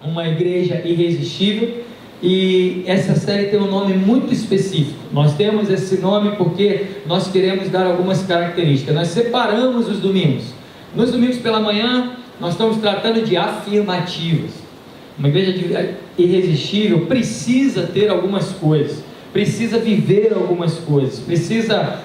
uma igreja irresistível, e essa série tem um nome muito específico. Nós temos esse nome porque nós queremos dar algumas características. Nós separamos os domingos. Nos domingos pela manhã, nós estamos tratando de afirmativas. Uma igreja irresistível precisa ter algumas coisas, precisa viver algumas coisas, precisa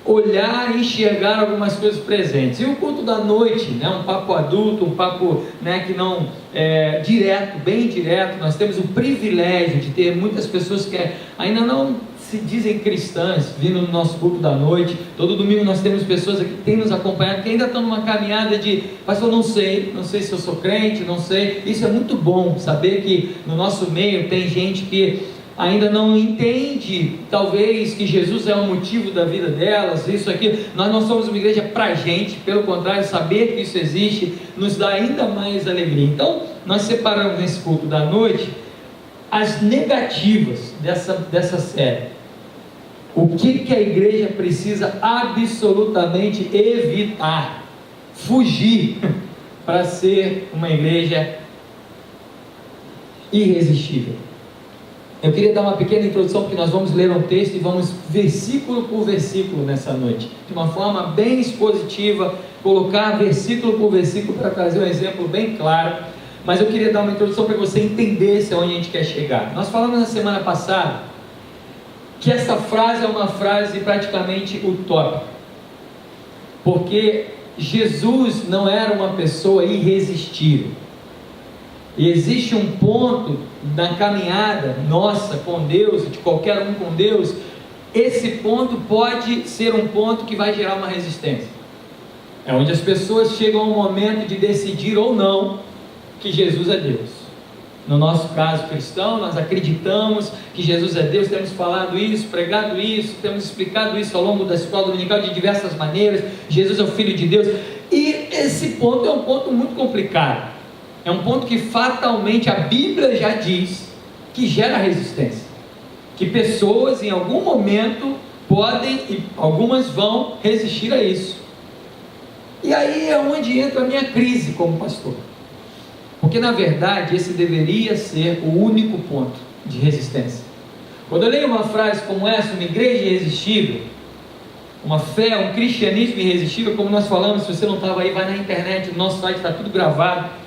olhar e enxergar algumas coisas presentes. E o culto da noite, um papo adulto, um papo que não é direto, bem direto. Nós temos o privilégio de ter muitas pessoas que ainda não se dizem cristãs vindo no nosso culto da noite. Todo domingo nós temos pessoas aqui que têm nos acompanhado, que ainda estão numa caminhada de: pastor, não sei se eu sou crente, não sei. Isso é muito bom, saber que no nosso meio tem gente que ainda não entende, talvez, que Jesus é o motivo da vida delas, isso aqui. Nós não somos uma igreja para gente, pelo contrário, saber que isso existe nos dá ainda mais alegria. Então, nós separamos nesse culto da noite as negativas dessa série. O que a igreja precisa absolutamente evitar, fugir, para ser uma igreja irresistível. Eu queria dar uma pequena introdução, porque nós vamos ler um texto e vamos versículo por versículo nessa noite, de uma forma bem expositiva, colocar versículo por versículo para trazer um exemplo bem claro. Mas eu queria dar uma introdução para que você entendesse aonde a gente quer chegar. Nós falamos na semana passada que essa frase é uma frase praticamente utópica, porque Jesus não era uma pessoa irresistível. E existe um ponto na caminhada nossa com Deus, de qualquer um com Deus, esse ponto pode ser um ponto que vai gerar uma resistência. É onde as pessoas chegam ao momento de decidir ou não que Jesus é Deus. No nosso caso cristão, nós acreditamos que Jesus é Deus, temos falado isso, pregado isso, temos explicado isso ao longo da escola dominical de diversas maneiras. Jesus é o Filho de Deus, e esse ponto é um ponto muito complicado. É um ponto que fatalmente a Bíblia já diz que gera resistência, que pessoas em algum momento podem e algumas vão resistir a isso. E aí é onde entra a minha crise como pastor, porque na verdade esse deveria ser o único ponto de resistência. Quando eu leio uma frase como essa, uma igreja irresistível, uma fé, um cristianismo irresistível, como nós falamos, se você não estava aí, vai na internet, no nosso site está tudo gravado.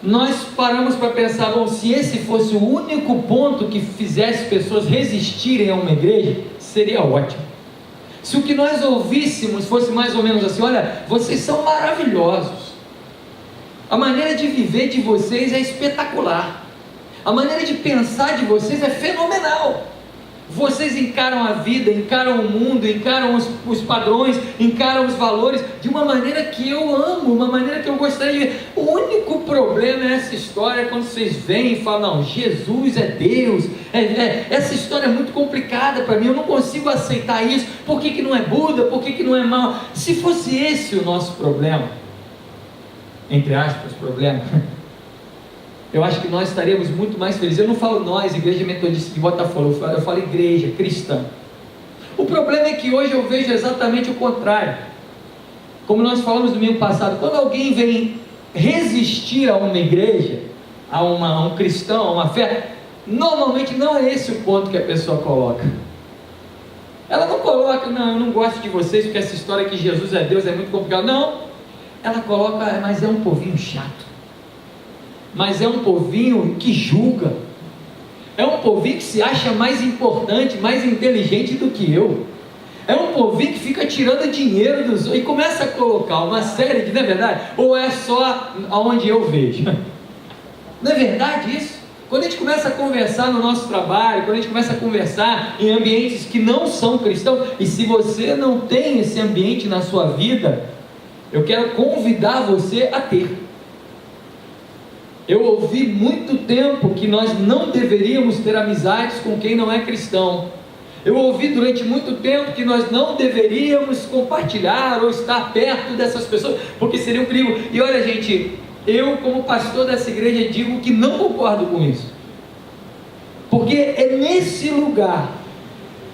Nós paramos para pensar: bom, se esse fosse o único ponto que fizesse pessoas resistirem a uma igreja, seria ótimo. Se o que nós ouvíssemos fosse mais ou menos assim: olha, vocês são maravilhosos, a maneira de viver de vocês é espetacular, a maneira de pensar de vocês é fenomenal, vocês encaram a vida, encaram o mundo, encaram os padrões, encaram os valores de uma maneira que eu amo, uma maneira que eu gostaria de ver. O único problema é essa história, quando vocês vêm e falam: não, Jesus é Deus, essa história é muito complicada para mim, eu não consigo aceitar isso. Por que não é Buda? Por que não é mal? Se fosse esse o nosso problema, entre aspas, problema, eu acho que nós estaríamos muito mais felizes. Eu não falo nós, Igreja Metodista de Botafogo, eu falo igreja cristã. O problema é que hoje eu vejo exatamente o contrário. Como nós falamos no domingo passado, quando alguém vem resistir a uma igreja, a um cristão, a uma fé, normalmente não é esse o ponto que a pessoa coloca. Ela não coloca: não, eu não gosto de vocês porque essa história que Jesus é Deus é muito complicada. Não, ela coloca: mas é um povinho chato, mas é um povinho que julga, é um povinho que se acha mais importante, mais inteligente do que eu, é um povinho que fica tirando dinheiro dos outros, e começa a colocar uma série de, não é verdade? Ou é só aonde eu vejo? Não é verdade isso? Quando a gente começa a conversar no nosso trabalho, quando a gente começa a conversar em ambientes que não são cristãos, e se você não tem esse ambiente na sua vida, eu quero convidar você a ter. Eu ouvi muito tempo que nós não deveríamos ter amizades com quem não é cristão. Eu ouvi durante muito tempo que nós não deveríamos compartilhar ou estar perto dessas pessoas, porque seria um perigo. E olha, gente, eu como pastor dessa igreja digo que não concordo com isso, porque é nesse lugar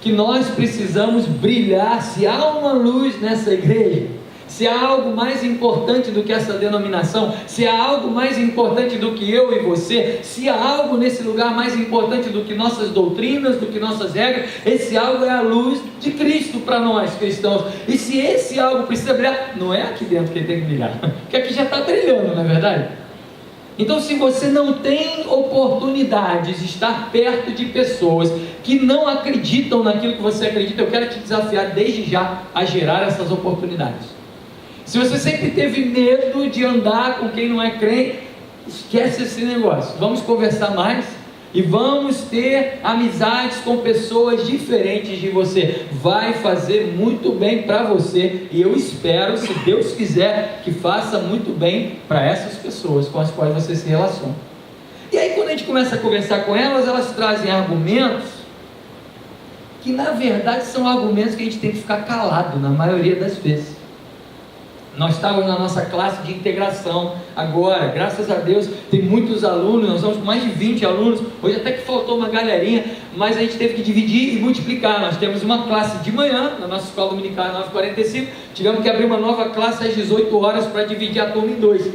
que nós precisamos brilhar. Se há uma luz nessa igreja, se há algo mais importante do que essa denominação, se há algo mais importante do que eu e você, se há algo nesse lugar mais importante do que nossas doutrinas, do que nossas regras, esse algo é a luz de Cristo para nós cristãos. E se esse algo precisa brilhar, não é aqui dentro que ele tem que brilhar, porque aqui já está brilhando, não é verdade? Então, se você não tem oportunidades de estar perto de pessoas que não acreditam naquilo que você acredita, eu quero te desafiar desde já a gerar essas oportunidades. Se você sempre teve medo de andar com quem não é crente, esquece esse negócio. Vamos conversar mais e vamos ter amizades com pessoas diferentes de você. Vai fazer muito bem para você, e eu espero, se Deus quiser, que faça muito bem para essas pessoas com as quais você se relaciona. E aí, quando a gente começa a conversar com elas, elas trazem argumentos que na verdade são argumentos que a gente tem que ficar calado na maioria das vezes. Nós estávamos na nossa classe de integração agora, graças a Deus tem muitos alunos, nós estamos com mais de 20 alunos, hoje até que faltou uma galerinha, mas a gente teve que dividir e multiplicar. Nós temos uma classe de manhã, na nossa escola dominical 9h45, tivemos que abrir uma nova classe às 18 horas para dividir a turma em dois.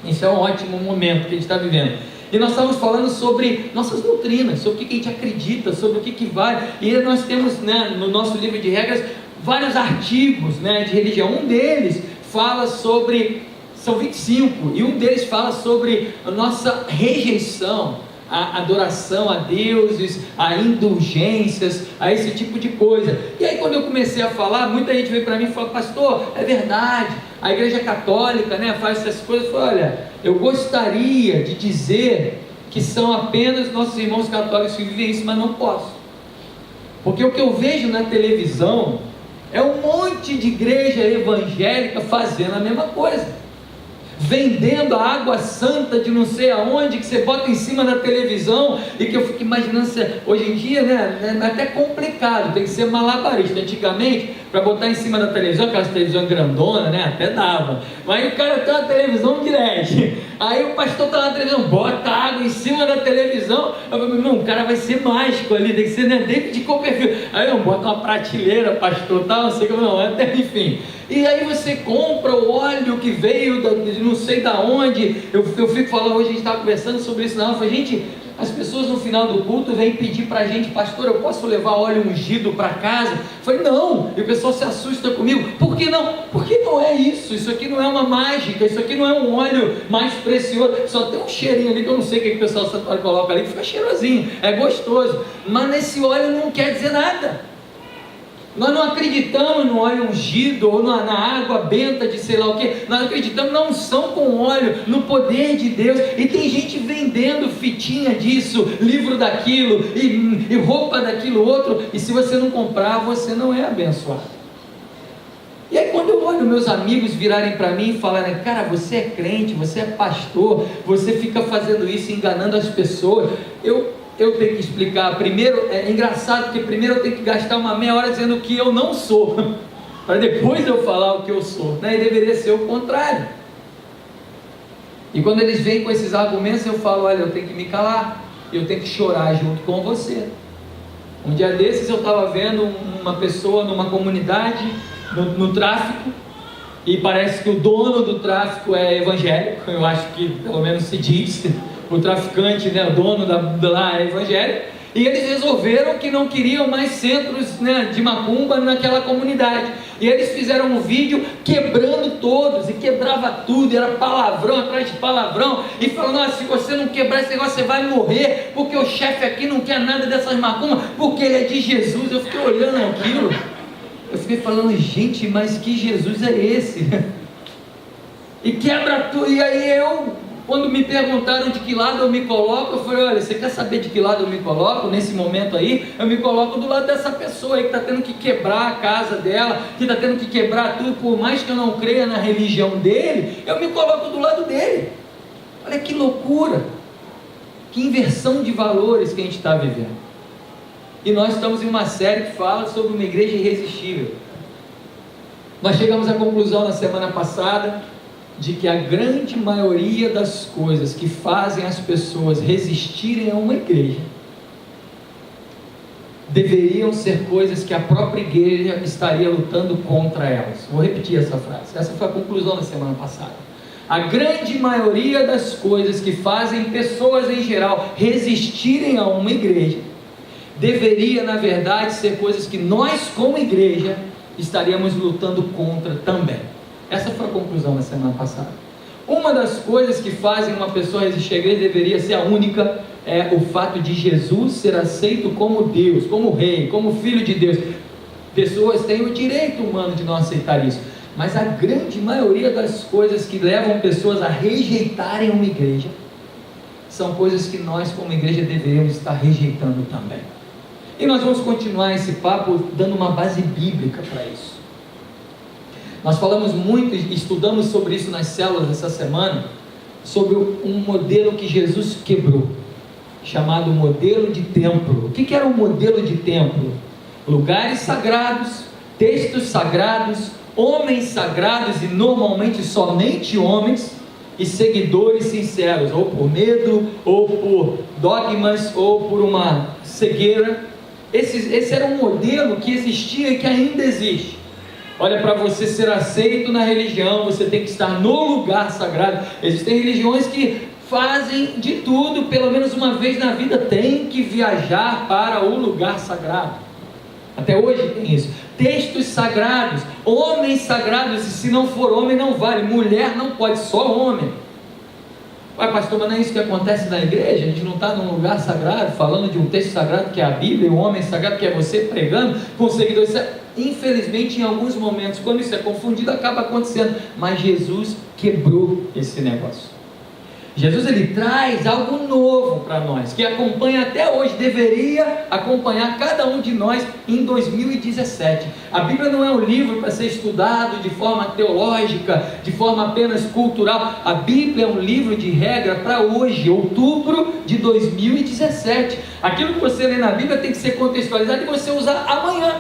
Isso é um ótimo momento que a gente está vivendo. E nós estamos falando sobre nossas doutrinas, sobre o que a gente acredita, sobre o que vai, e nós temos, né, no nosso livro de regras, vários artigos, né, de religião. Um deles fala sobre, são 25, e um deles fala sobre a nossa rejeição, a adoração a deuses, a indulgências, a esse tipo de coisa. E aí, quando eu comecei a falar, muita gente veio para mim e falou: pastor, é verdade, a igreja católica, né, faz essas coisas. Eu falei: olha, eu gostaria de dizer que são apenas nossos irmãos católicos que vivem isso, mas não posso, porque o que eu vejo na televisão é um monte de igreja evangélica fazendo a mesma coisa, vendendo a água santa de não sei aonde, que você bota em cima da televisão, e que eu fico imaginando, hoje em dia, né, é até complicado, tem que ser malabarista. Antigamente, para botar em cima da televisão, aquelas televisões grandona, né, até dava, mas o cara tem uma televisão de LED, aí o pastor está na televisão, bota água em cima da televisão, eu falo: não, o cara vai ser mágico ali, tem que ser, né, David Copperfield. Aí eu boto uma prateleira, pastor, tal, não sei como, não, até enfim. E aí você compra o óleo que veio de não sei da onde. Eu fico falando, hoje a gente estava conversando sobre isso, não, eu falei: gente, as pessoas no final do culto vêm pedir para a gente: pastor, eu posso levar óleo ungido para casa? Eu falei: não. E o pessoal se assusta comigo: por que não? Porque não é isso aqui não é uma mágica, isso aqui não é um óleo mais precioso, só tem um cheirinho ali que eu não sei o que o pessoal coloca ali, que fica cheirosinho, é gostoso, mas nesse óleo não quer dizer nada. Nós não acreditamos no óleo ungido ou na água benta de sei lá o que. Nós acreditamos na unção com óleo, no poder de Deus. E tem gente vendendo fitinha disso, livro daquilo e roupa daquilo outro, e se você não comprar, você não é abençoado. E aí, quando eu olho meus amigos virarem para mim e falarem: cara, você é crente, você é pastor, você fica fazendo isso, enganando as pessoas, eu tenho que explicar. Primeiro, é engraçado, porque primeiro eu tenho que gastar uma meia hora dizendo o que eu não sou, para depois eu falar o que eu sou, né? E deveria ser o contrário. E quando eles vêm com esses argumentos, eu falo: olha, eu tenho que me calar, eu tenho que chorar junto com você. Um dia desses eu estava vendo uma pessoa numa comunidade, no tráfico, e parece que o dono do tráfico é evangélico, eu acho que pelo menos se diz, o traficante, né, o dono lá é evangélico, e eles resolveram que não queriam mais centros, né, de macumba naquela comunidade, e eles fizeram um vídeo quebrando todos, e quebrava tudo, era palavrão atrás de palavrão, e falando: nossa, se você não quebrar esse negócio, você vai morrer, porque o chefe aqui não quer nada dessas macumbas, porque ele é de Jesus. Eu fiquei olhando aquilo, eu fiquei falando: gente, mas que Jesus é esse? E quebra tudo. E aí quando me perguntaram de que lado eu me coloco, eu falei: olha, você quer saber de que lado eu me coloco? Nesse momento aí, eu me coloco do lado dessa pessoa aí que está tendo que quebrar a casa dela, que está tendo que quebrar tudo, por mais que eu não creia na religião dele, eu me coloco do lado dele. Olha que loucura, que inversão de valores que a gente está vivendo. E nós estamos em uma série que fala sobre uma igreja irresistível. Nós chegamos à conclusão na semana passada de que a grande maioria das coisas que fazem as pessoas resistirem a uma igreja deveriam ser coisas que a própria igreja estaria lutando contra elas. Vou repetir essa frase, essa foi a conclusão da semana passada. A grande maioria das coisas que fazem pessoas em geral resistirem a uma igreja, deveria na verdade ser coisas que nós como igreja estaríamos lutando contra também. Essa foi a conclusão da semana passada. Uma das coisas que fazem uma pessoa resistir à igreja, deveria ser a única, é o fato de Jesus ser aceito como Deus, como Rei, como Filho de Deus. Pessoas têm o direito humano de não aceitar isso, mas a grande maioria das coisas que levam pessoas a rejeitarem uma igreja, são coisas que nós como igreja deveríamos estar rejeitando também. E nós vamos continuar esse papo dando uma base bíblica para isso. Nós falamos muito e estudamos sobre isso nas células essa semana, sobre um modelo que Jesus quebrou, chamado modelo de templo. O que era um modelo de templo? Lugares sagrados, textos sagrados, homens sagrados, e normalmente somente homens, e seguidores sinceros, ou por medo, ou por dogmas, ou por uma cegueira. Esse era um modelo que existia e que ainda existe. Olha, para você ser aceito na religião, você tem que estar no lugar sagrado. Existem religiões que fazem de tudo, pelo menos uma vez na vida tem que viajar para o lugar sagrado. Até hoje tem isso. Textos sagrados, homens sagrados, e se não for homem não vale, mulher não pode, só homem. Ué, pastor, mas não é isso que acontece na igreja? A gente não está num lugar sagrado, falando de um texto sagrado que é a Bíblia, um homem sagrado que é você pregando com seguidores. Infelizmente, em alguns momentos, quando isso é confundido, acaba acontecendo. Mas Jesus quebrou esse negócio. Jesus, ele traz algo novo para nós, que acompanha até hoje, deveria acompanhar cada um de nós em 2017. A Bíblia não é um livro para ser estudado de forma teológica, de forma apenas cultural. A Bíblia é um livro de regra para hoje, outubro de 2017. Aquilo que você lê na Bíblia tem que ser contextualizado e você usar amanhã,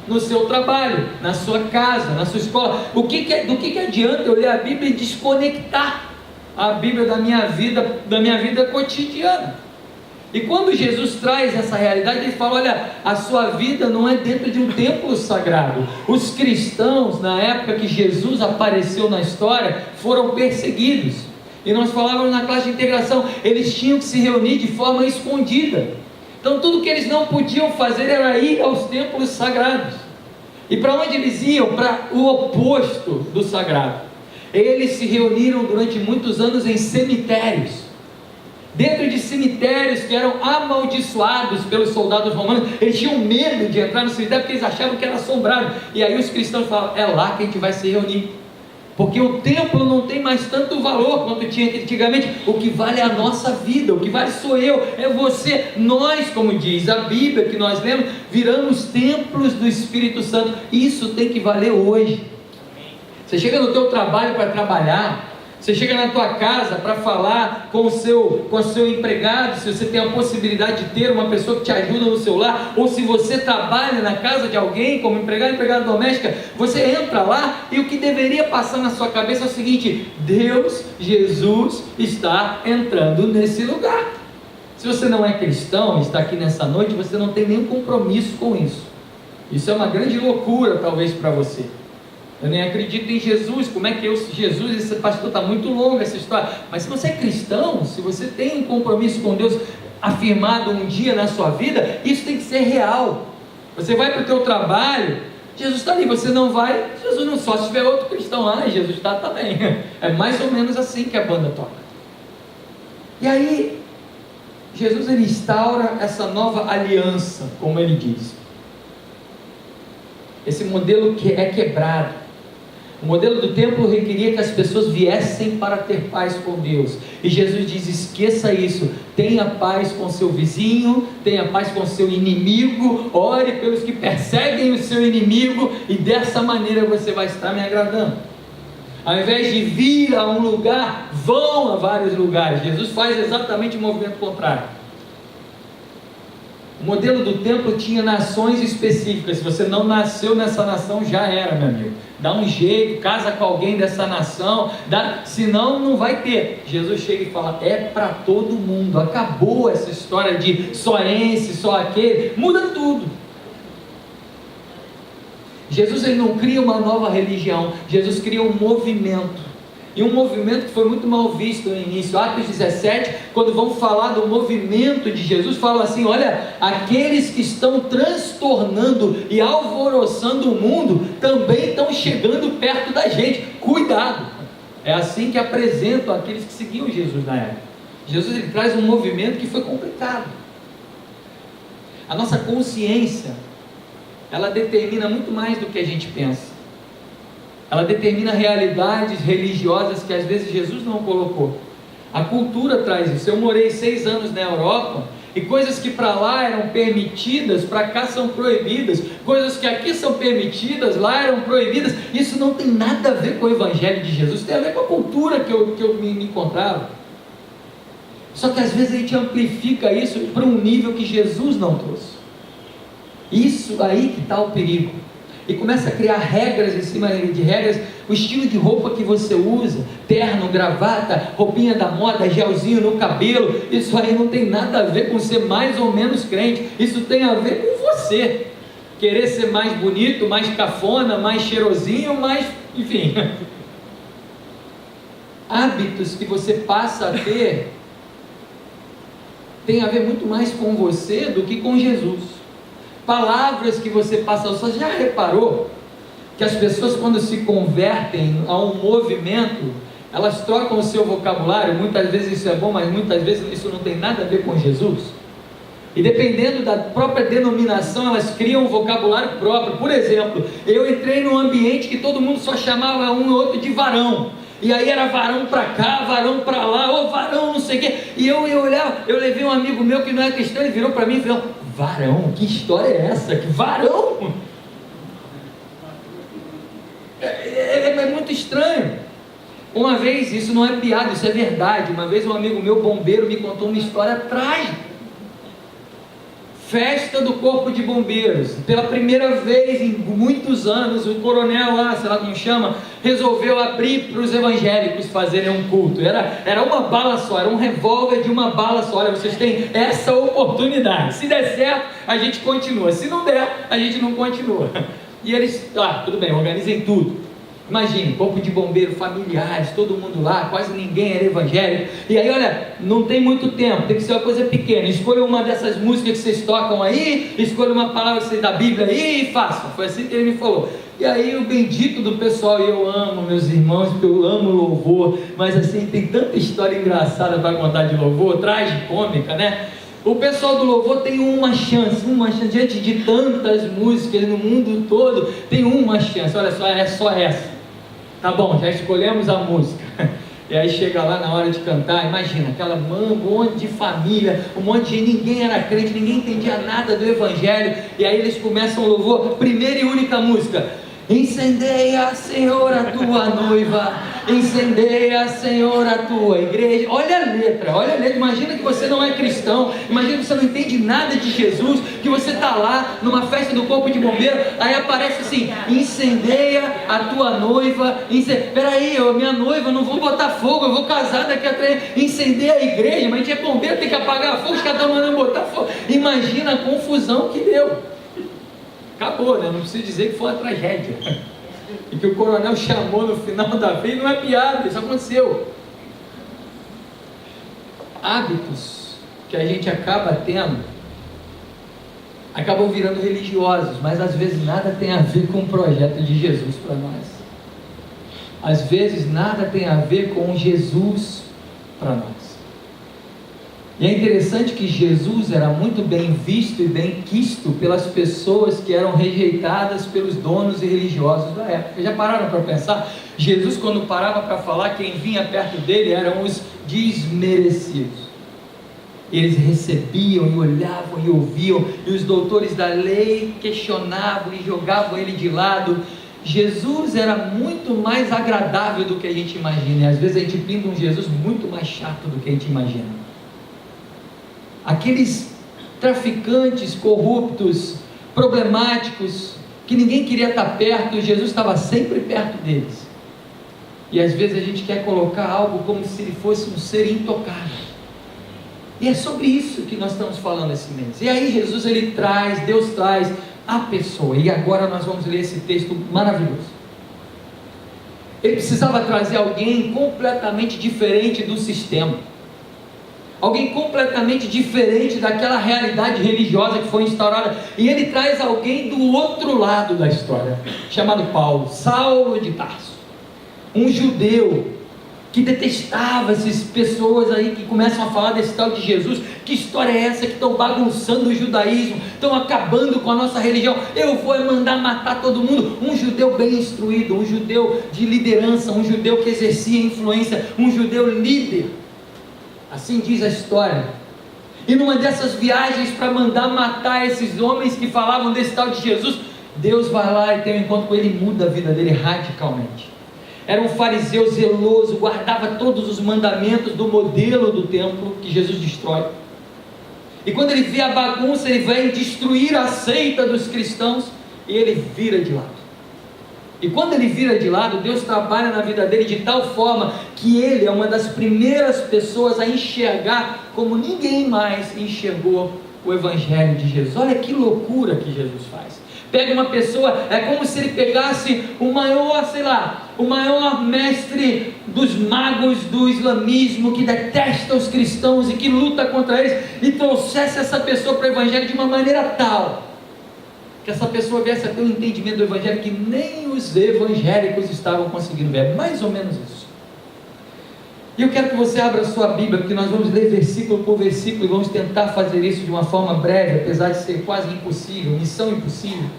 no seu trabalho, na sua casa, na sua escola. Do que adianta eu ler a Bíblia e desconectar a Bíblia da minha vida cotidiana? E quando Jesus traz essa realidade, ele fala: olha, a sua vida não é dentro de um templo sagrado. Os cristãos, na época que Jesus apareceu na história, foram perseguidos, e nós falávamos na classe de integração, eles tinham que se reunir de forma escondida. Então tudo que eles não podiam fazer era ir aos templos sagrados. E para onde eles iam? Para o oposto do sagrado. Eles se reuniram durante muitos anos em cemitérios, dentro de cemitérios que eram amaldiçoados pelos soldados romanos. Eles tinham medo de entrar no cemitério porque eles achavam que era assombrado. E aí os cristãos falavam: é lá que a gente vai se reunir, porque o templo não tem mais tanto valor quanto tinha antigamente. O que vale é a nossa vida, o que vale sou eu, é você. Nós, como diz a Bíblia que nós lemos, viramos templos do Espírito Santo. Isso tem que valer hoje. Você chega no teu trabalho para trabalhar, você chega na tua casa para falar com o seu empregado, se você tem a possibilidade de ter uma pessoa que te ajuda no seu lar, ou se você trabalha na casa de alguém como empregada doméstica, você entra lá e o que deveria passar na sua cabeça é o seguinte: Deus, Jesus está entrando nesse lugar. Se você não é cristão e está aqui nessa noite, você não tem nenhum compromisso com isso. Isso é uma grande loucura talvez para você. Eu nem acredito em Jesus. Como é que Jesus, esse pastor, está muito longo essa história. Mas se você é cristão, se você tem um compromisso com Deus afirmado um dia na sua vida, isso tem que ser real. Você vai para o teu trabalho, Jesus está ali. Você não vai, Jesus não, só se tiver outro cristão lá, Jesus está também. É mais ou menos assim que a banda toca. E aí Jesus, ele instaura essa nova aliança, como ele diz. Esse modelo que é quebrado. O modelo do templo requeria que as pessoas viessem para ter paz com Deus, e Jesus diz: esqueça isso, tenha paz com seu vizinho, tenha paz com seu inimigo, ore pelos que perseguem o seu inimigo, e dessa maneira você vai estar me agradando. Ao invés de vir a um lugar, vão a vários lugares. Jesus faz exatamente o movimento contrário. O modelo do templo tinha nações específicas. Se você não nasceu nessa nação, já era, meu amigo. Dá um jeito, casa com alguém dessa nação, senão não vai ter. Jesus chega e fala: é para todo mundo. Acabou essa história de só esse, só aquele. Muda tudo. Jesus ele não cria uma nova religião, Jesus cria um movimento. E um movimento que foi muito mal visto no início. Atos 17, quando vão falar do movimento de Jesus, falam assim: olha, aqueles que estão transtornando e alvoroçando o mundo, também estão chegando perto da gente, cuidado. É assim que apresentam aqueles que seguiam Jesus na época. Jesus ele traz um movimento que foi complicado. A nossa consciência, ela determina muito mais do que a gente pensa. Ela determina realidades religiosas que às vezes Jesus não colocou. A cultura traz isso. Eu morei 6 anos na Europa, e coisas que para lá eram permitidas, para cá são proibidas. Coisas que aqui são permitidas, lá eram proibidas. Isso não tem nada a ver com o Evangelho de Jesus, tem a ver com a cultura que eu me encontrava. Só que às vezes a gente amplifica isso para um nível que Jesus não trouxe. Isso aí que está o perigo. E começa a criar regras em cima de regras, o estilo de roupa que você usa, terno, gravata, roupinha da moda, gelzinho no cabelo, isso aí não tem nada a ver com ser mais ou menos crente, isso tem a ver com você, querer ser mais bonito, mais cafona, mais cheirosinho, mais, enfim, hábitos que você passa a ter, tem a ver muito mais com você do que com Jesus. Palavras que você passa a usar. Você já reparou que as pessoas, quando se convertem a um movimento, elas trocam o seu vocabulário? Muitas vezes isso é bom, mas muitas vezes isso não tem nada a ver com Jesus. E dependendo da própria denominação, elas criam um vocabulário próprio. Por exemplo, eu entrei num ambiente que todo mundo só chamava um ou outro de varão. E aí era varão para cá, varão para lá, ou varão não sei o quê. E eu olhava, eu levei um amigo meu que não é cristão, ele virou para mim e falou: varão? Que história é essa? Que varão? É muito estranho. Uma vez, isso não é piada, isso é verdade. Uma vez um amigo meu, bombeiro, me contou uma história trágica. Festa do Corpo de Bombeiros. Pela primeira vez em muitos anos, o coronel lá, sei lá como chama, resolveu abrir para os evangélicos fazerem um culto. Era uma bala só, era um revólver de uma bala só. Olha, vocês têm essa oportunidade. Se der certo, a gente continua. Se não der, a gente não continua. E eles, tudo bem, organizem tudo. Imagine, corpo de bombeiro, familiares, todo mundo lá, quase ninguém era evangélico. E aí, olha, não tem muito tempo, tem que ser uma coisa pequena. Escolha uma dessas músicas que vocês tocam aí, escolha uma palavra que vocês da Bíblia aí e façam. Foi assim que ele me falou. E aí o bendito do pessoal, e eu amo meus irmãos, porque eu amo louvor, mas assim, tem tanta história engraçada para contar de louvor, tragicômica, né? O pessoal do louvor tem uma chance, diante de tantas músicas no mundo todo, tem uma chance. Olha só, é só essa. Tá bom, já escolhemos a música. E aí chega lá na hora de cantar, imagina, aquela um monte de família, um monte de gente, ninguém era crente, ninguém entendia nada do Evangelho. E aí eles começam o louvor, primeira e única música: incendeia, Senhor, a tua noiva, incendeia, Senhor, a tua igreja. Olha a letra, imagina que você não é cristão, imagina que você não entende nada de Jesus, que você está lá numa festa do Corpo de Bombeiro, aí aparece assim: incendeia a tua noiva, peraí, minha noiva, eu não vou botar fogo, eu vou casar daqui a 3, incendeia a igreja, mas a gente é bombeiro, tem que apagar fogo, os caras estão mandando botar fogo. Imagina a confusão que deu. Acabou, né? Não preciso dizer que foi uma tragédia. E que o coronel chamou no final da vez, não é piada, isso aconteceu. Hábitos que a gente acaba tendo, acabam virando religiosos, mas às vezes nada tem a ver com o projeto de Jesus para nós. Às vezes nada tem a ver com Jesus para nós. E é interessante que Jesus era muito bem visto e bem quisto pelas pessoas que eram rejeitadas pelos donos e religiosos da época. Já pararam para pensar? Jesus, quando parava para falar, quem vinha perto dele eram os desmerecidos. Eles recebiam e olhavam e ouviam, e os doutores da lei questionavam e jogavam ele de lado. Jesus era muito mais agradável do que a gente imagina, e às vezes a gente pinta um Jesus muito mais chato do que a gente imagina. Aqueles traficantes corruptos, problemáticos, que ninguém queria estar perto, Jesus estava sempre perto deles. E às vezes a gente quer colocar algo como se ele fosse um ser intocável. E é sobre isso que nós estamos falando esse mês. E aí Jesus, Deus traz a pessoa. E agora nós vamos ler esse texto maravilhoso. Ele precisava trazer alguém completamente diferente do sistema, alguém completamente diferente daquela realidade religiosa que foi instaurada, e ele traz alguém do outro lado da história, chamado Paulo, Saulo de Tarso, um judeu que detestava essas pessoas aí que começam a falar desse tal de Jesus. Que história é essa que estão bagunçando o judaísmo, estão acabando com a nossa religião, eu vou mandar matar todo mundo? Um judeu bem instruído, um judeu de liderança, um judeu que exercia influência, um judeu líder, assim diz a história. E numa dessas viagens para mandar matar esses homens que falavam desse tal de Jesus, Deus vai lá e tem um encontro com ele e muda a vida dele radicalmente. Era um fariseu zeloso, guardava todos os mandamentos do modelo do templo que Jesus destrói. E quando ele vê a bagunça, ele vem destruir a seita dos cristãos e ele vira de lado. E quando ele vira de lado, Deus trabalha na vida dele de tal forma que ele é uma das primeiras pessoas a enxergar como ninguém mais enxergou o Evangelho de Jesus. Olha que loucura que Jesus faz. Pega uma pessoa, é como se ele pegasse o maior, o maior mestre dos magos do islamismo, que detesta os cristãos e que luta contra eles, e trouxesse essa pessoa para o Evangelho de uma maneira tal, que essa pessoa viesse a ter um entendimento do Evangelho que nem os evangélicos estavam conseguindo ver. Mais ou menos isso. E eu quero que você abra a sua Bíblia, porque nós vamos ler versículo por versículo, e vamos tentar fazer isso de uma forma breve, apesar de ser quase impossível, missão impossível.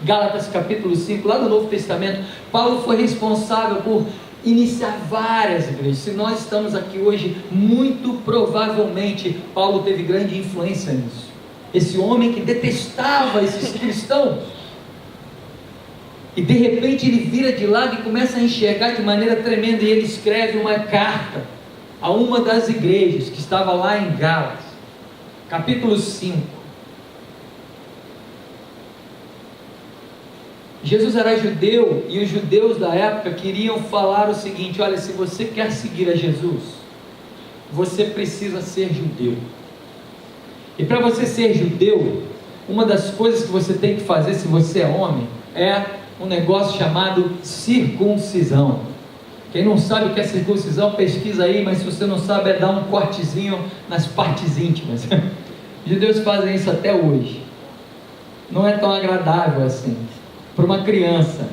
Gálatas capítulo 5, lá no Novo Testamento, Paulo foi responsável por iniciar várias igrejas. Se nós estamos aqui hoje, muito provavelmente Paulo teve grande influência nisso. Esse homem que detestava esses cristãos, e de repente ele vira de lado e começa a enxergar de maneira tremenda, e ele escreve uma carta a uma das igrejas que estava lá em Gálatas, capítulo 5. Jesus era judeu, e os judeus da época queriam falar o seguinte: olha, se você quer seguir a Jesus, você precisa ser judeu. E para você ser judeu, uma das coisas que você tem que fazer, se você é homem, é um negócio chamado circuncisão. Quem não sabe o que é circuncisão, pesquisa aí, mas se você não sabe, é dar um cortezinho nas partes íntimas. Os judeus fazem isso até hoje. Não é tão agradável assim para uma criança,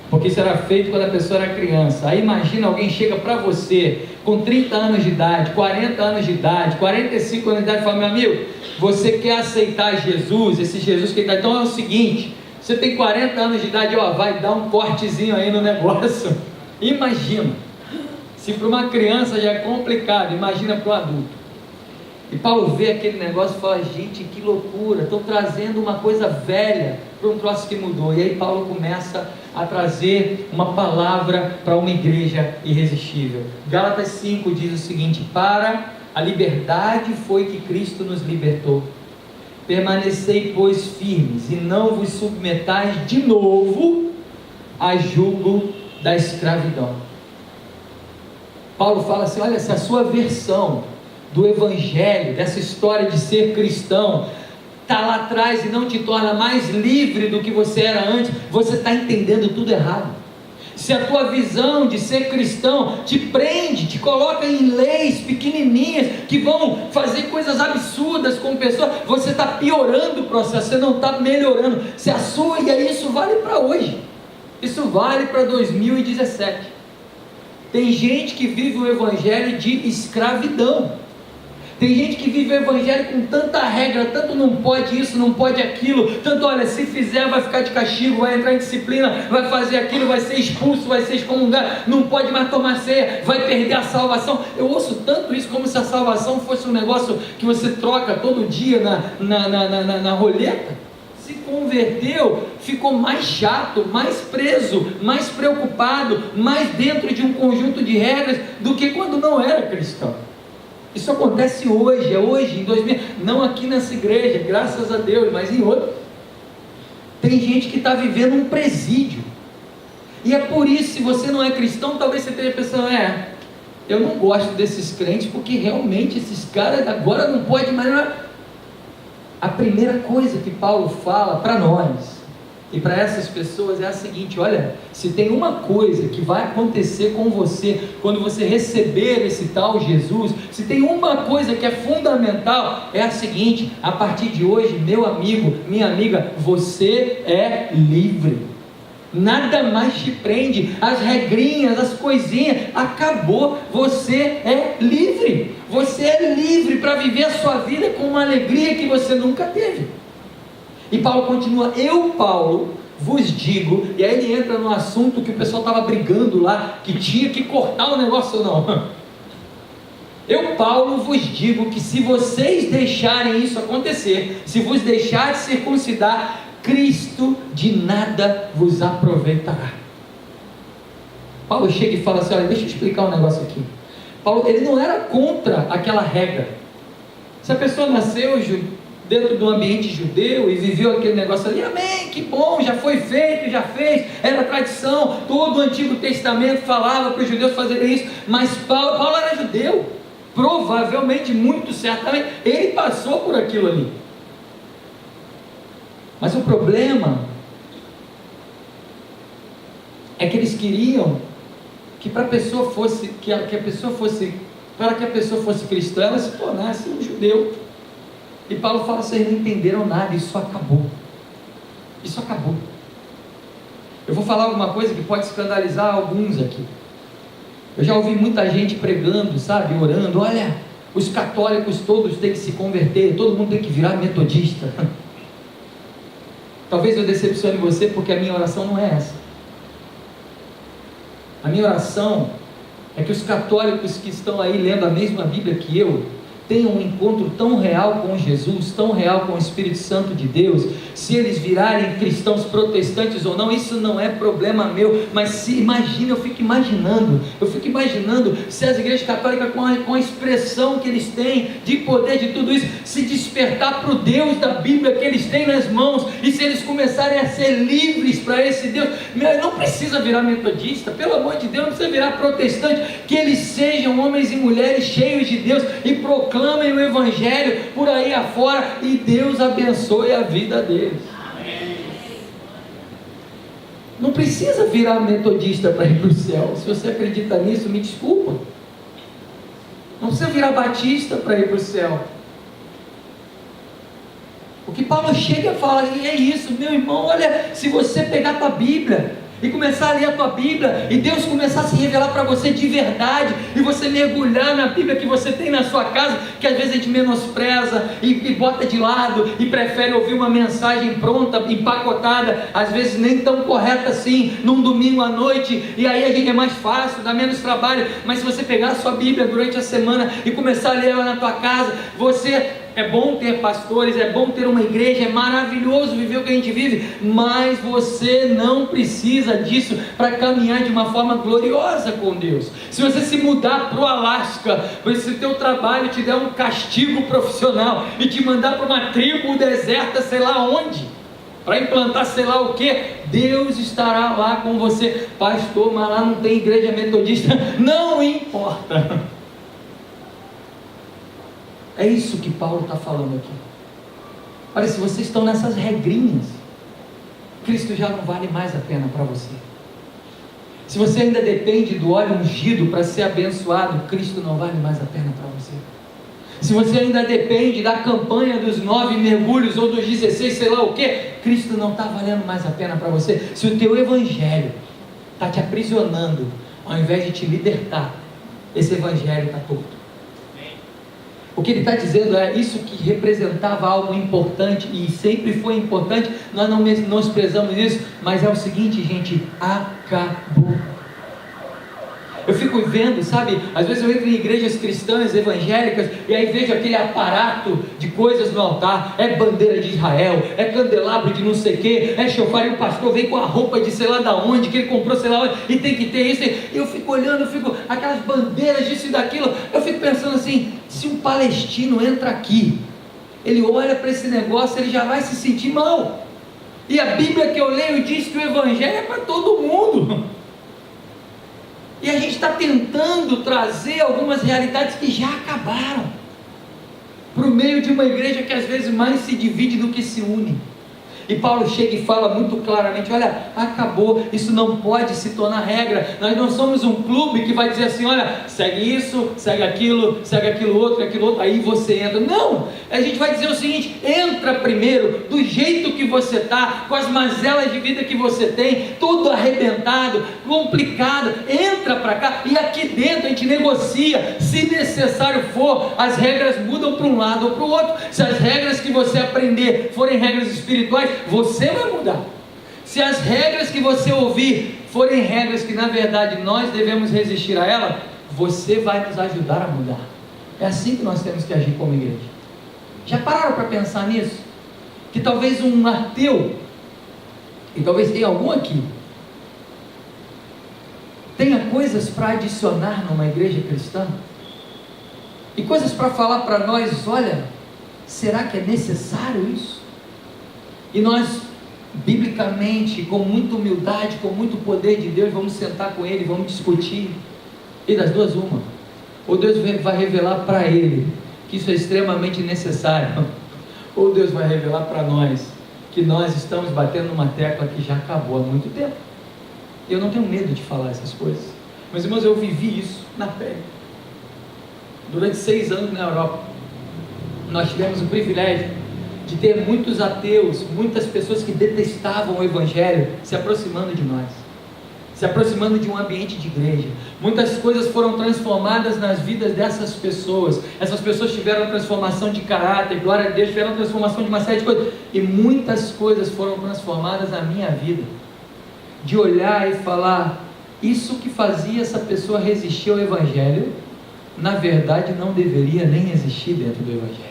porque isso era feito quando a pessoa era criança. Aí imagina, alguém chega para você com 30 anos de idade, 40 anos de idade, 45 anos de idade, e fala: meu amigo, você quer aceitar Jesus, esse Jesus que está, então é o seguinte, você tem 40 anos de idade, ó, vai dar um cortezinho aí no negócio. Imagina, se para uma criança já é complicado, imagina para um adulto. E Paulo vê aquele negócio e fala: gente, que loucura, estão trazendo uma coisa velha para um troço que mudou. E aí Paulo começa a trazer uma palavra para uma igreja irresistível. Gálatas 5 diz o seguinte: para a liberdade foi que Cristo nos libertou, permanecei pois firmes, e não vos submetais de novo a jugo da escravidão. Paulo fala assim: olha, se a sua versão do Evangelho, dessa história de ser cristão, está lá atrás e não te torna mais livre do que você era antes, você está entendendo tudo errado. Se a tua visão de ser cristão te prende, te coloca em leis pequenininhas que vão fazer coisas absurdas com pessoas, você está piorando o processo, você não está melhorando. Se a sua, e isso vale para hoje, isso vale para 2017. Tem gente que vive o Evangelho de escravidão. Tem gente que vive o Evangelho com tanta regra, tanto não pode isso, não pode aquilo, tanto olha, se fizer vai ficar de castigo, vai entrar em disciplina, vai fazer aquilo, vai ser expulso, vai ser excomungado, não pode mais tomar ceia, vai perder a salvação. Eu ouço tanto isso, como se a salvação fosse um negócio que você troca todo dia na roleta. Se converteu, ficou mais chato, mais preso, mais preocupado, mais dentro de um conjunto de regras do que quando não era cristão. Isso acontece hoje, em 2000, não aqui nessa igreja, graças a Deus, mas em outra. Tem gente que está vivendo um presídio, e é por isso, se você não é cristão, talvez você esteja pensando: eu não gosto desses crentes, porque realmente esses caras agora não podem mais. A primeira coisa que Paulo fala para nós e para essas pessoas é a seguinte: olha, se tem uma coisa que vai acontecer com você quando você receber esse tal Jesus, se tem uma coisa que é fundamental, é a seguinte: a partir de hoje, meu amigo, minha amiga, você é livre. Nada mais te prende, as regrinhas, as coisinhas, acabou, você é livre. Você é livre para viver a sua vida com uma alegria que você nunca teve. E Paulo continua: eu, Paulo, vos digo, e aí ele entra no assunto que o pessoal estava brigando lá, que tinha que cortar o negócio ou não. Eu, Paulo, vos digo que se vocês deixarem isso acontecer, se vos deixarem circuncidar, Cristo de nada vos aproveitará. Paulo chega e fala assim: olha, deixa eu explicar um negócio aqui. Paulo, ele não era contra aquela regra. Se a pessoa nasceu dentro do ambiente judeu e viveu aquele negócio ali, amém, que bom, já foi feito, já fez, era tradição, todo o Antigo Testamento falava para os judeus fazerem isso, mas Paulo era judeu, provavelmente, muito certamente, ele passou por aquilo ali. Mas o problema é que eles queriam que para que a pessoa fosse cristã, ela se tornasse um judeu. E Paulo fala: vocês não entenderam nada, isso acabou. Isso acabou. Eu vou falar alguma coisa que pode escandalizar alguns aqui. Eu já ouvi muita gente pregando, sabe, orando: olha, os católicos todos têm que se converter, todo mundo tem que virar metodista. Talvez eu decepcione você, porque a minha oração não é essa. A minha oração é que os católicos que estão aí lendo a mesma Bíblia que eu tenham um encontro tão real com Jesus, tão real com o Espírito Santo de Deus. Se eles virarem cristãos protestantes ou não, isso não é problema meu, mas se imagina, eu fico imaginando se as igrejas católicas, com a expressão que eles têm de poder de tudo isso, se despertar para o Deus da Bíblia que eles têm nas mãos, e se eles começarem a ser livres para esse Deus. Não precisa virar metodista, pelo amor de Deus, não precisa virar protestante, que eles sejam homens e mulheres cheios de Deus e proclamem o Evangelho por aí afora, e Deus abençoe a vida deles. Amém. Não precisa virar metodista para ir para o céu. Se você acredita nisso, me desculpa. Não precisa virar batista para ir para o céu. O que Paulo chega e fala: e é isso, meu irmão, olha, se você pegar a tua Bíblia e começar a ler a tua Bíblia, e Deus começar a se revelar para você de verdade, e você mergulhar na Bíblia que você tem na sua casa, que às vezes a gente menospreza e bota de lado, e prefere ouvir uma mensagem pronta, empacotada, às vezes nem tão correta assim, num domingo à noite, e aí a gente é mais fácil, dá menos trabalho. Mas se você pegar a sua Bíblia durante a semana e começar a ler ela na tua casa, é bom ter pastores, é bom ter uma igreja, é maravilhoso viver o que a gente vive, mas você não precisa disso para caminhar de uma forma gloriosa com Deus. Se você se mudar para o Alasca, se o teu trabalho te der um castigo profissional e te mandar para uma tribo deserta, sei lá onde, para implantar sei lá o que, Deus estará lá com você. Pastor, mas lá não tem igreja metodista. Não importa. É isso que Paulo está falando aqui. Olha, se vocês estão nessas regrinhas, Cristo já não vale mais a pena para você. Se você ainda depende do óleo ungido para ser abençoado, Cristo não vale mais a pena para você. Se você ainda depende da campanha dos 9 mergulhos ou dos 16, sei lá o que, Cristo não está valendo mais a pena para você. Se o teu evangelho está te aprisionando, ao invés de te libertar, esse evangelho está torto. O que ele está dizendo é: isso que representava algo importante e sempre foi importante, nós não menosprezamos isso, mas é o seguinte, gente, acabou. Eu fico vendo, sabe, às vezes eu entro em igrejas cristãs, evangélicas, e aí vejo aquele aparato de coisas no altar, é bandeira de Israel, é candelabro de não sei o que, é chofar, e o pastor vem com a roupa de sei lá da onde, que ele comprou sei lá onde, e tem que ter isso, e eu fico olhando, aquelas bandeiras disso e daquilo, eu fico pensando assim: se um palestino entra aqui, ele olha para esse negócio, ele já vai se sentir mal, e a Bíblia que eu leio diz que o evangelho é para todo mundo. E a gente está tentando trazer algumas realidades que já acabaram. para o meio de uma igreja que às vezes mais se divide do que se une. E Paulo chega e fala muito claramente: olha, acabou, isso não pode se tornar regra. Nós não somos um clube que vai dizer assim: olha, segue isso, segue aquilo outro, aí você entra. Não, a gente vai dizer o seguinte: entra primeiro, do jeito que você está, com as mazelas de vida que você tem, tudo arrebentado, complicado, entra para cá, e aqui dentro a gente negocia, se necessário for, as regras mudam para um lado ou para o outro. Se as regras que você aprender forem regras espirituais, você vai mudar. Se as regras que você ouvir forem regras que na verdade nós devemos resistir a ela, você vai nos ajudar a mudar. É assim que nós temos que agir como igreja. Já pararam para pensar nisso? Que talvez um ateu, e talvez tenha algum aqui, tenha coisas para adicionar numa igreja cristã, e coisas para falar para nós: olha, será que é necessário isso? E nós, biblicamente, com muita humildade, com muito poder de Deus, vamos sentar com Ele, vamos discutir, e das duas uma: ou Deus vai revelar para ele que isso é extremamente necessário, ou Deus vai revelar para nós que nós estamos batendo numa tecla que já acabou há muito tempo. Eu não tenho medo de falar essas coisas, mas irmãos, eu vivi isso na pele. Durante 6 anos na Europa, nós tivemos o privilégio de ter muitos ateus, muitas pessoas que detestavam o Evangelho se aproximando de nós, se aproximando de um ambiente de igreja. Muitas coisas foram transformadas nas vidas dessas pessoas. Essas pessoas tiveram transformação de caráter, glória a Deus, tiveram transformação de uma série de coisas, e muitas coisas foram transformadas na minha vida, de olhar e falar: isso que fazia essa pessoa resistir ao Evangelho, na verdade não deveria nem existir dentro do Evangelho.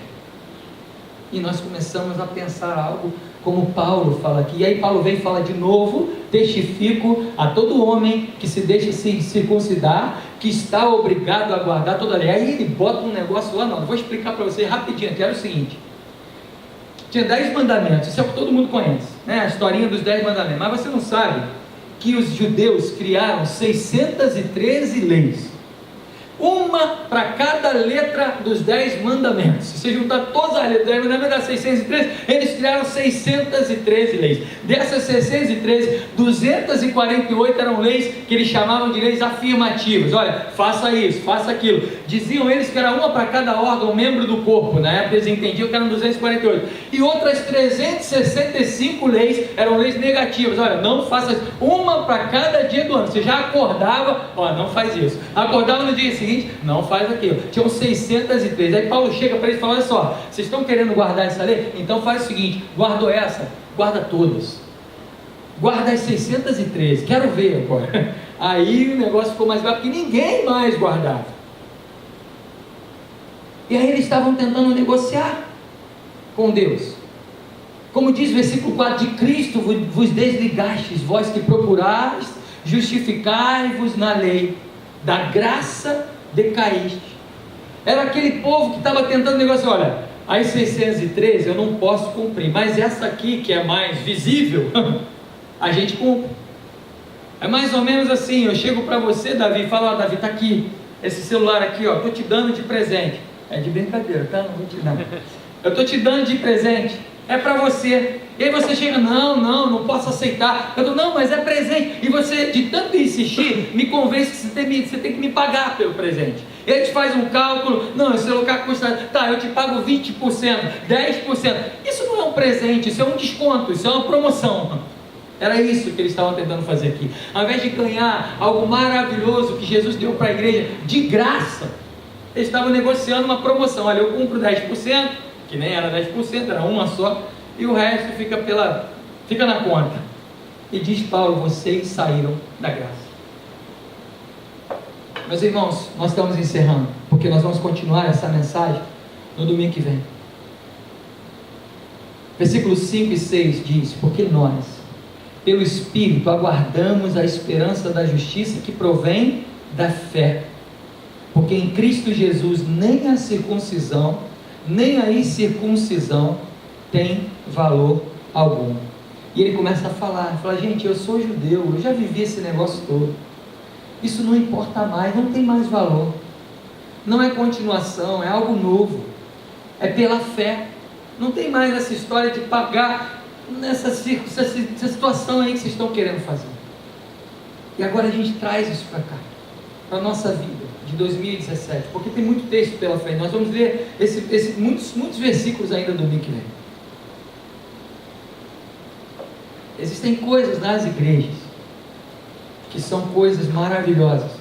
E nós começamos a pensar algo como Paulo fala aqui. E aí Paulo vem e fala de novo: testifico a todo homem que se deixa se circuncidar, que está obrigado a guardar toda a lei. Aí ele bota um negócio lá, não, vou explicar para você rapidinho, que era o seguinte: tinha 10 mandamentos, isso é o que todo mundo conhece, né? A historinha dos 10 mandamentos. Mas você não sabe que os judeus criaram 613 leis, uma para cada letra dos 10 mandamentos. Se você juntar todas as letras dos 10 mandamentos, dá 613. Eles criaram 613 leis. Dessas 613, 248 eram leis que eles chamavam de leis afirmativas. Olha, faça isso, faça aquilo. Diziam eles que era uma para cada órgão, membro do corpo. Na época eles entendiam que eram 248. E outras 365 leis eram leis negativas. Olha, não faça isso. Uma para cada dia do ano. Você já acordava: olha, não faz isso. Acordava no dia seguinte: não faz aquilo. Tinham 613. Aí Paulo chega para eles e fala: olha só, vocês estão querendo guardar essa lei? Então faz o seguinte: guardou essa, guarda todas, guarda as 613, quero ver agora. Aí o negócio ficou mais grave, porque ninguém mais guardava. E aí eles estavam tentando negociar com Deus. Como diz o versículo 4: de Cristo vos desligastes, vós que procurais justificar-vos na lei, da graça decaíste. Era aquele povo que estava tentando negociar: olha, as 613 eu não posso cumprir, mas essa aqui que é mais visível, a gente cumpre. É mais ou menos assim: eu chego para você, Davi, e falo: ó, Davi, está aqui, esse celular aqui, ó, estou te dando de presente. É de brincadeira, tá? Não vou te dar. Eu estou te dando de presente, é para você. E aí você chega: não posso aceitar. Eu digo: não, mas é presente. E você, de tanto insistir, me convence que você tem que me pagar pelo presente. Ele te faz um cálculo: não, esse lugar custa, tá, eu te pago 20%, 10%. Isso não é um presente, isso é um desconto, isso é uma promoção. Era isso que eles estavam tentando fazer aqui. Ao invés de ganhar algo maravilhoso que Jesus deu para a igreja de graça, eles estavam negociando uma promoção. Olha, eu cumpro 10%, que nem era 10%, era uma só, e o resto fica na conta. E diz Paulo: vocês saíram da graça. Meus irmãos, nós estamos encerrando, porque nós vamos continuar essa mensagem no domingo que vem. Versículos 5 e 6 diz: porque nós, pelo Espírito, aguardamos a esperança da justiça que provém da fé. Porque em Cristo Jesus nem a circuncisão, nem a incircuncisão tem valor algum. E ele começa a falar: gente, eu sou judeu, eu já vivi esse negócio todo, isso não importa mais, não tem mais valor, não é continuação, é algo novo. é pela fé. Não tem mais essa história de pagar nessa situação aí que vocês estão querendo fazer. E agora a gente traz isso para cá, para a nossa vida de 2017, porque tem muito texto pela frente. Nós vamos ler muitos versículos ainda domingo que vem. Existem coisas nas igrejas que são coisas maravilhosas,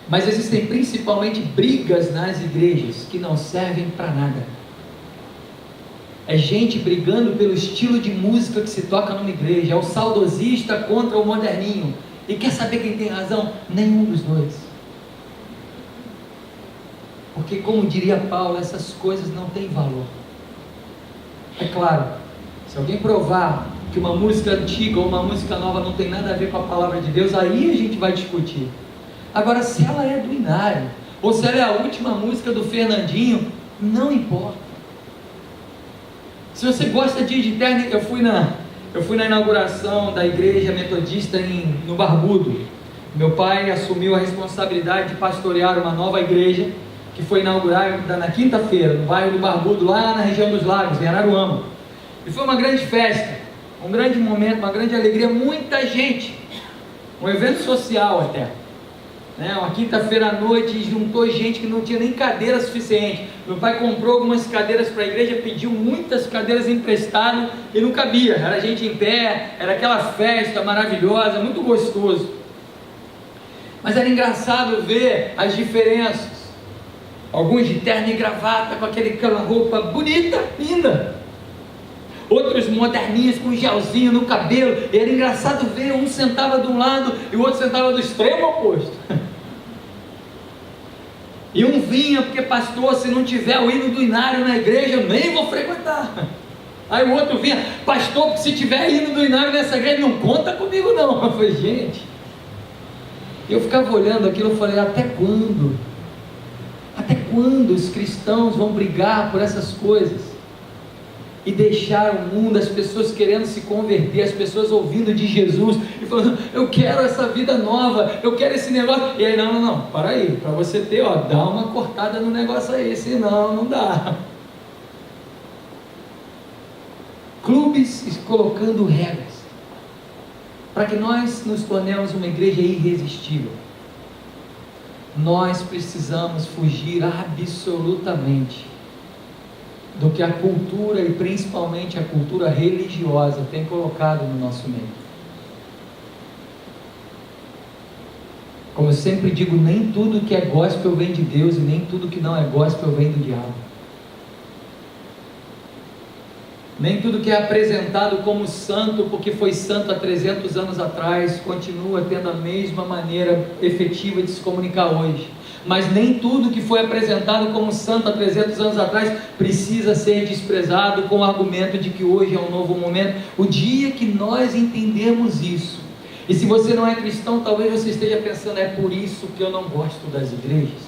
mas existem principalmente brigas nas igrejas que não servem para nada. É gente brigando pelo estilo de música que se toca numa igreja, é o saudosista contra o moderninho. E quer saber quem tem razão? Nenhum dos dois. Porque, como diria Paulo, essas coisas não têm valor. É claro, se alguém provar que uma música antiga ou uma música nova não tem nada a ver com a palavra de Deus, aí a gente vai discutir. Agora, se ela é do Inário, ou se ela é a última música do Fernandinho, não importa. Se você gosta de ir de terno, eu fui na inauguração da igreja metodista no Barbudo. Meu pai assumiu a responsabilidade de pastorear uma nova igreja que foi inaugurada na quinta-feira, no bairro do Barbudo, lá na região dos Lagos, em Araruama. E foi uma grande festa, um grande momento, uma grande alegria, muita gente, um evento social até. Uma quinta-feira à noite, juntou gente que não tinha nem cadeira suficiente. Meu pai comprou algumas cadeiras para a igreja, pediu muitas cadeiras emprestadas e não cabia, era gente em pé, era aquela festa maravilhosa, muito gostoso. Mas era engraçado ver as diferenças. Alguns de terno e gravata, com aquela roupa bonita, linda. Outros moderninhos com gelzinho no cabelo. E era engraçado ver, um sentava de um lado e o outro sentava do extremo oposto. E um vinha porque, pastor, se não tiver o hino do Inário na igreja, eu nem vou frequentar. Aí o outro vinha, pastor, porque se tiver hino do Inário nessa igreja, não conta comigo não. Eu falei, gente, eu ficava olhando aquilo, eu falei, até quando? Até quando os cristãos vão brigar por essas coisas? E deixar o mundo, as pessoas querendo se converter, as pessoas ouvindo de Jesus e falando, eu quero essa vida nova, eu quero esse negócio. E aí, não, para aí, para você ter, dá uma cortada no negócio aí, senão não dá. Clubes colocando regras, para que nós nos tornemos uma igreja irresistível. Nós precisamos fugir absolutamente do que a cultura, e principalmente a cultura religiosa, tem colocado no nosso meio. Como eu sempre digo, nem tudo que é gospel vem de Deus, e nem tudo que não é gospel vem do diabo. Nem tudo que é apresentado como santo, porque foi santo há 300 anos atrás, continua tendo a mesma maneira efetiva de se comunicar hoje. Mas nem tudo que foi apresentado como santo há 300 anos atrás precisa ser desprezado com o argumento de que hoje é um novo momento. O dia que nós entendemos isso, e se você não é cristão, talvez você esteja pensando, é por isso que eu não gosto das igrejas,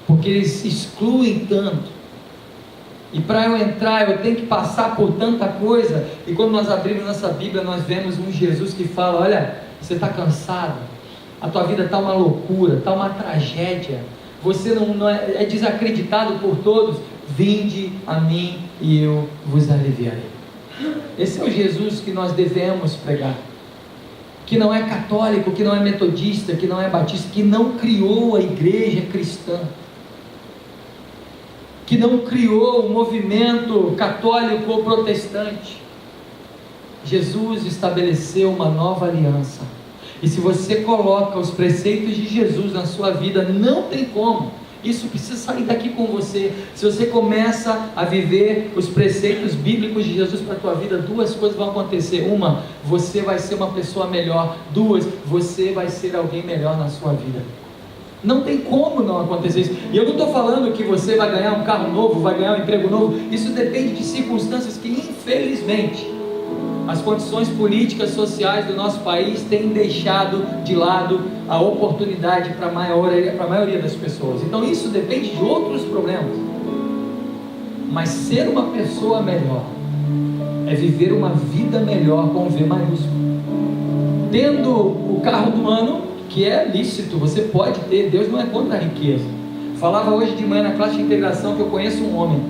porque eles excluem tanto, e para eu entrar eu tenho que passar por tanta coisa. E quando nós abrimos nossa Bíblia, nós vemos um Jesus que fala, olha, você está cansado, a tua vida está uma loucura, está uma tragédia, você não é desacreditado por todos, vinde a mim e eu vos aliviarei. Esse é o Jesus que nós devemos pregar, que não é católico, que não é metodista, que não é batista, que não criou a igreja cristã, que não criou o movimento católico ou protestante. Jesus estabeleceu uma nova aliança. E se você coloca os preceitos de Jesus na sua vida, não tem como. Isso precisa sair daqui com você. Se você começa a viver os preceitos bíblicos de Jesus para a tua vida, duas coisas vão acontecer. Uma, você vai ser uma pessoa melhor. Duas, você vai ser alguém melhor na sua vida. Não tem como não acontecer isso. E eu não estou falando que você vai ganhar um carro novo, vai ganhar um emprego novo. Isso depende de circunstâncias que, infelizmente, as condições políticas, sociais do nosso país têm deixado de lado a oportunidade para a maioria das pessoas. Então isso depende de outros problemas. Mas ser uma pessoa melhor é viver uma vida melhor com V maiúsculo. Tendo o carro do ano, que é lícito, você pode ter, Deus não é contra a riqueza. Falava hoje de manhã na classe de integração que eu conheço um homem.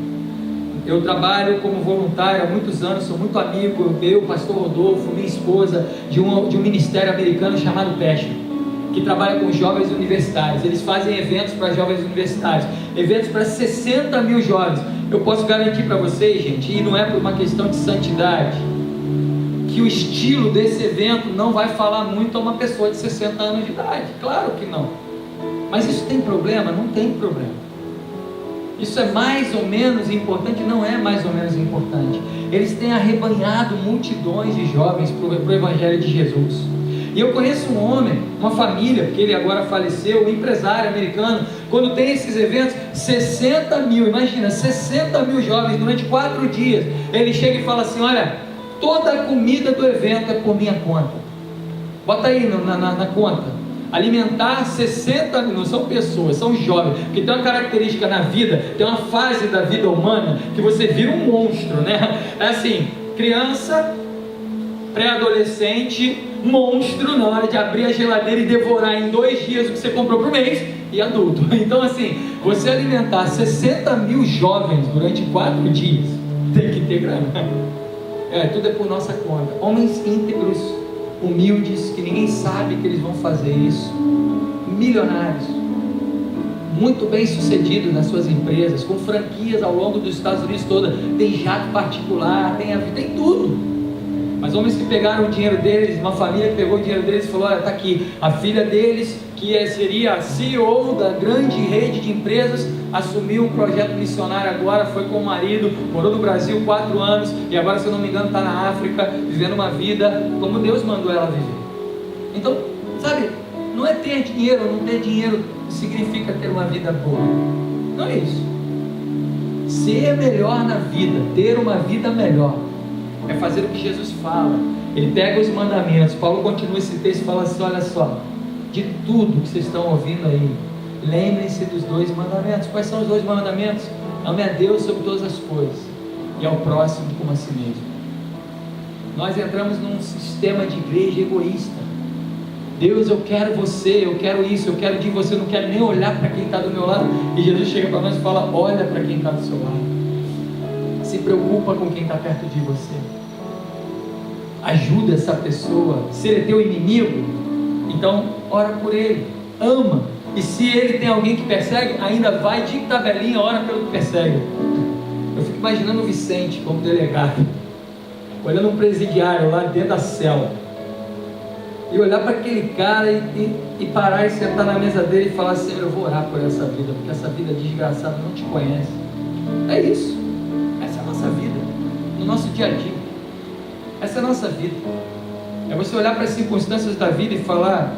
Eu trabalho como voluntário há muitos anos, sou muito amigo, eu, pastor Rodolfo, minha esposa, de um ministério americano chamado PESH, que trabalha com jovens universitários. Eles fazem eventos para jovens universitários, eventos para 60 mil jovens. Eu posso garantir para vocês, gente, e não é por uma questão de santidade, que o estilo desse evento não vai falar muito a uma pessoa de 60 anos de idade. Claro que não. Mas isso tem problema? Não tem problema. Isso é mais ou menos importante? Não é mais ou menos importante. Eles têm arrebanhado multidões de jovens para o Evangelho de Jesus. E eu conheço um homem, uma família, porque ele agora faleceu, um empresário americano. Quando tem esses eventos, 60 mil, imagina, 60 mil jovens durante 4 dias. Ele chega e fala assim: olha, toda a comida do evento é por minha conta. Bota aí na conta. Alimentar 60 mil, não são pessoas, são jovens. Porque tem uma característica na vida, tem uma fase da vida humana que você vira um monstro, né? É assim, criança, pré-adolescente, monstro na hora de abrir a geladeira e devorar em 2 dias o que você comprou por mês, e adulto. Então assim, você alimentar 60 mil jovens durante 4 dias, tem que ter grana. Tudo é por nossa conta. Homens íntegros, humildes, que ninguém sabe que eles vão fazer isso, milionários, muito bem sucedidos nas suas empresas, com franquias ao longo dos Estados Unidos toda, tem jato particular, tem tudo. Mas homens que pegaram o dinheiro deles, uma família que pegou o dinheiro deles e falou: olha, está aqui, a filha deles, que seria a CEO da grande rede de empresas, assumiu um projeto missionário agora, foi com o marido, morou no Brasil 4 anos, e agora, se eu não me engano, está na África, vivendo uma vida como Deus mandou ela viver. Então, sabe, não é ter dinheiro ou não ter dinheiro significa ter uma vida boa, não é isso. Ser melhor na vida, ter uma vida melhor, é fazer o que Jesus fala. Ele pega os mandamentos. Paulo continua esse texto e fala assim: olha só, de tudo que vocês estão ouvindo aí, lembrem-se dos 2 mandamentos. Quais são os 2 mandamentos? Ame a Deus sobre todas as coisas e ao próximo como a si mesmo. Nós entramos num sistema de igreja egoísta. Deus, eu quero você, eu quero isso, eu quero de você, eu não quero nem olhar para quem está do meu lado. E Jesus chega para nós e fala: olha para quem está do seu lado, se preocupa com quem está perto de você, ajuda essa pessoa. Se ele é teu inimigo, então ora por ele, ama. E se ele tem alguém que persegue, ainda vai de tabelinha, ora pelo que persegue. Eu fico imaginando o Vicente como delegado, olhando um presidiário lá dentro da cela, e olhar para aquele cara e parar e sentar na mesa dele e falar assim: eu vou orar por essa vida, porque essa vida desgraçada não te conhece. É isso. Essa é a nossa vida, no nosso dia a dia. Essa é a nossa vida. É você olhar para as circunstâncias da vida e falar: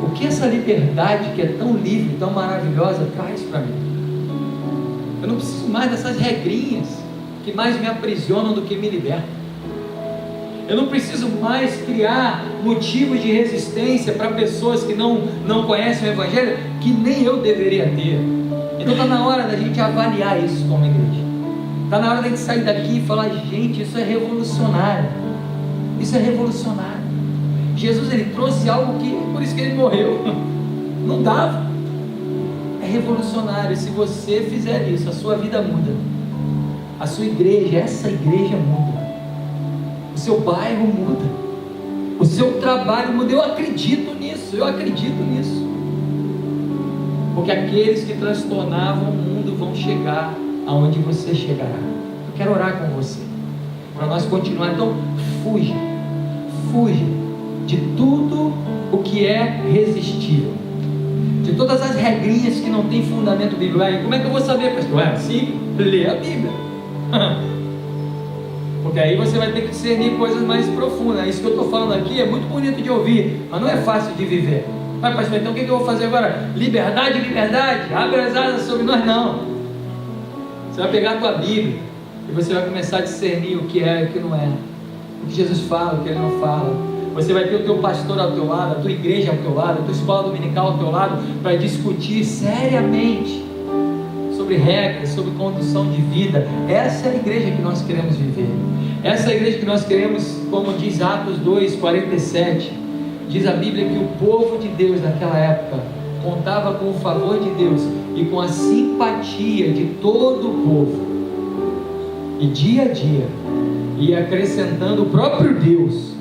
o que essa liberdade que é tão livre, tão maravilhosa, traz para mim? Eu não preciso mais dessas regrinhas que mais me aprisionam do que me libertam. Eu não preciso mais criar motivos de resistência para pessoas que não conhecem o Evangelho, que nem eu deveria ter. Então está na hora da gente avaliar isso como igreja. Está na hora da gente sair daqui e falar: gente, isso é revolucionário. Isso é revolucionário. Jesus, ele trouxe algo que, por isso que ele morreu, não dava. É revolucionário. E se você fizer isso, a sua vida muda, a sua igreja, essa igreja muda, o seu bairro muda, o seu trabalho muda. Eu acredito nisso, porque aqueles que transtornavam o mundo vão chegar aonde você chegará. Eu quero orar com você, para nós continuar. Então, fuja de tudo o que é resistível, de todas as regrinhas que não tem fundamento bíblico. Como é que eu vou saber, pastor? Sim, lê a Bíblia. Porque aí você vai ter que discernir coisas mais profundas. Isso que eu estou falando aqui é muito bonito de ouvir, mas não é fácil de viver. Vai, pastor, então o que eu vou fazer agora? Liberdade, abre as asas sobre nós. Não. Você vai pegar a tua Bíblia e você vai começar a discernir o que é e o que não é, o que Jesus fala, o que ele não fala. Você vai ter o teu pastor ao teu lado, a tua igreja ao teu lado, a tua escola dominical ao teu lado, para discutir seriamente sobre regras, sobre condução de vida. Essa é a igreja que nós queremos viver. Essa é a igreja que nós queremos, como diz Atos 2:47, diz a Bíblia que o povo de Deus naquela época contava com o favor de Deus e com a simpatia de todo o povo. E dia a dia ia acrescentando o próprio Deus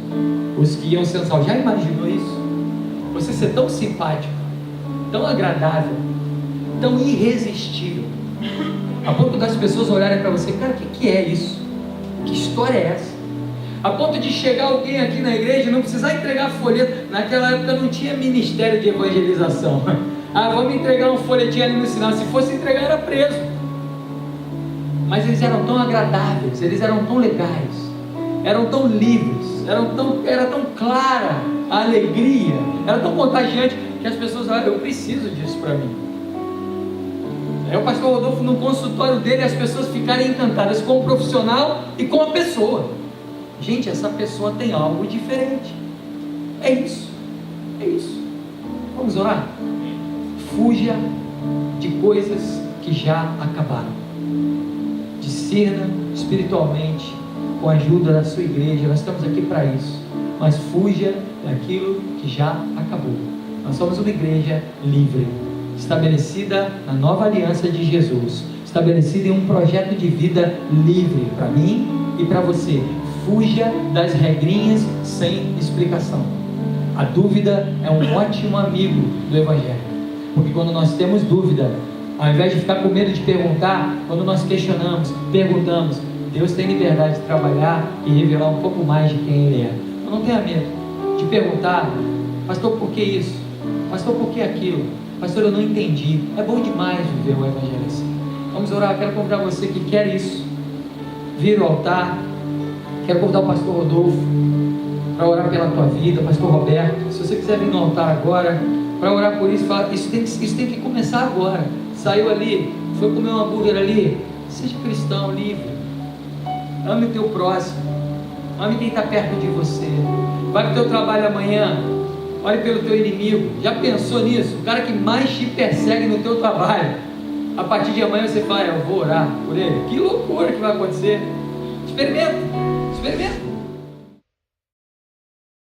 os que iam sendo salvos. Já imaginou isso? Você ser tão simpático, tão agradável, tão irresistível, a ponto das pessoas olharem para você: cara, o que é isso? Que história é essa? A ponto de chegar alguém aqui na igreja e não precisar entregar folheto. Naquela época não tinha ministério de evangelização. Vamos entregar um folhetinho ali no sinal. Se fosse entregar, era preso. Mas eles eram tão agradáveis, eles eram tão legais, eram tão livres, era tão clara a alegria, era tão contagiante, que as pessoas falaram: eu preciso disso para mim. Aí o pastor Rodolfo, no consultório dele, as pessoas ficarem encantadas com o profissional e com a pessoa. Gente, essa pessoa tem algo diferente. É isso. Vamos orar? Fuja de coisas que já acabaram. Discerna espiritualmente com a ajuda da sua igreja. Nós estamos aqui para isso. Mas fuja daquilo que já acabou. Nós somos uma igreja livre, estabelecida na nova aliança de Jesus, estabelecida em um projeto de vida livre para mim e para você. Fuja das regrinhas sem explicação. A dúvida é um ótimo amigo do Evangelho, porque quando nós temos dúvida, ao invés de ficar com medo de perguntar, quando nós questionamos, perguntamos, Deus tem liberdade de trabalhar e revelar um pouco mais de quem Ele é. Então não tenha medo de perguntar: pastor, por que isso? Pastor, por que aquilo? Pastor, eu não entendi. É bom demais viver o Evangelho assim. Vamos orar. Quero convidar você que quer isso, vir ao altar. Quero convidar o pastor Rodolfo para orar pela tua vida, pastor Roberto. Se você quiser vir no altar agora para orar por isso, fala: isso tem que começar agora. Saiu ali, foi comer um hambúrguer ali, seja cristão, livre. Ame o teu próximo, ame quem está perto de você. Vai para o teu trabalho amanhã, olhe pelo teu inimigo. Já pensou nisso? O cara que mais te persegue no teu trabalho, a partir de amanhã você fala: eu vou orar por ele. Que loucura que vai acontecer. Experimenta.